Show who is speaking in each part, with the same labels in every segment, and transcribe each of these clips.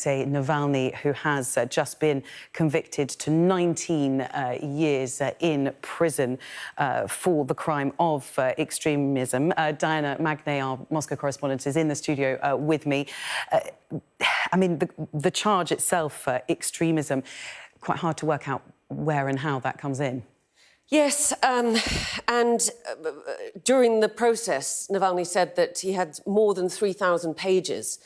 Speaker 1: Alexei Navalny, who has just been convicted to 19 years in prison for the crime of extremism. Diana Magnay, our Moscow correspondent, is in the studio with me. I mean, the charge itself, extremism, quite hard to work out where and how that comes in.
Speaker 2: Yes, and during the process, Navalny said that he had more than 3,000 pages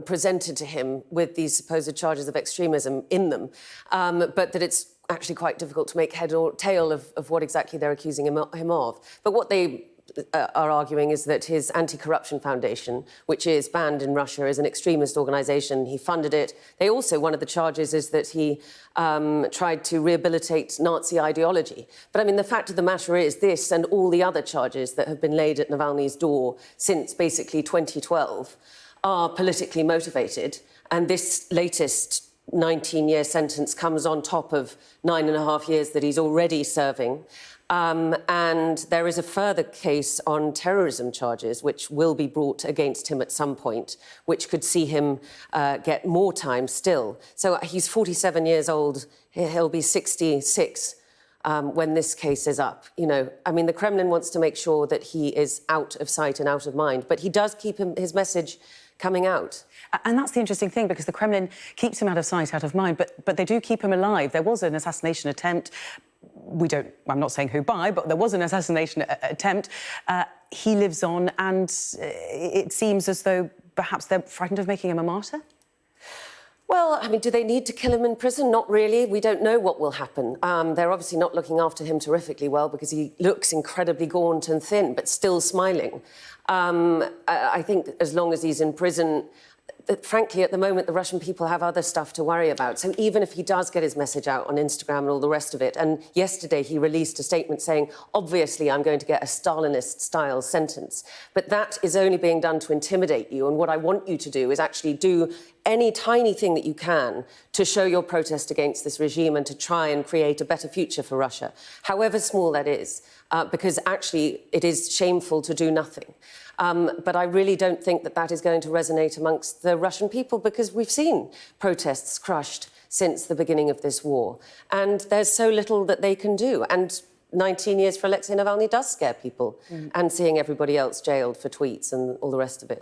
Speaker 2: presented to him with these supposed charges of extremism in them, but that it's actually quite difficult to make head or tail of what exactly they're accusing him of. But what they are arguing is that his anti-corruption foundation, which is banned in Russia, is an extremist organisation. He funded it. They also, one of the charges is that he tried to rehabilitate Nazi ideology. But I mean, the fact of the matter is this and all the other charges that have been laid at Navalny's door since basically 2012 are politically motivated. And this latest 19-year sentence comes on top of 9.5 years that he's already serving. And there is a further case on terrorism charges, which will be brought against him at some point, which could see him get more time still. So he's 47 years old. He'll be 66 when this case is up. You know, I mean, the Kremlin wants to make sure that he is out of sight and out of mind, but he does keep his message coming out.
Speaker 1: And that's the interesting thing, because the Kremlin keeps him out of sight, out of mind, but they do keep him alive. There was an assassination attempt. I'm not saying who by, but there was an assassination attempt. He lives on, and it seems as though perhaps they're frightened of making him a martyr?
Speaker 2: Well, I mean, do they need to kill him in prison? Not really. We don't know what will happen. They're obviously not looking after him terrifically well, because he looks incredibly gaunt and thin, but still smiling. I think as long as he's in prison, frankly, at the moment, the Russian people have other stuff to worry about. So even if he does get his message out on Instagram and all the rest of it, and yesterday he released a statement saying, obviously, I'm going to get a Stalinist-style sentence, but that is only being done to intimidate you. And what I want you to do is actually do any tiny thing that you can to show your protest against this regime and to try and create a better future for Russia, however small that is, because actually it is shameful to do nothing. But I really don't think that that is going to resonate amongst the Russian people, because we've seen protests crushed since the beginning of this war. And there's so little that they can do. And 19 years for Alexei Navalny does scare people, and seeing everybody else jailed for tweets and all the rest of it.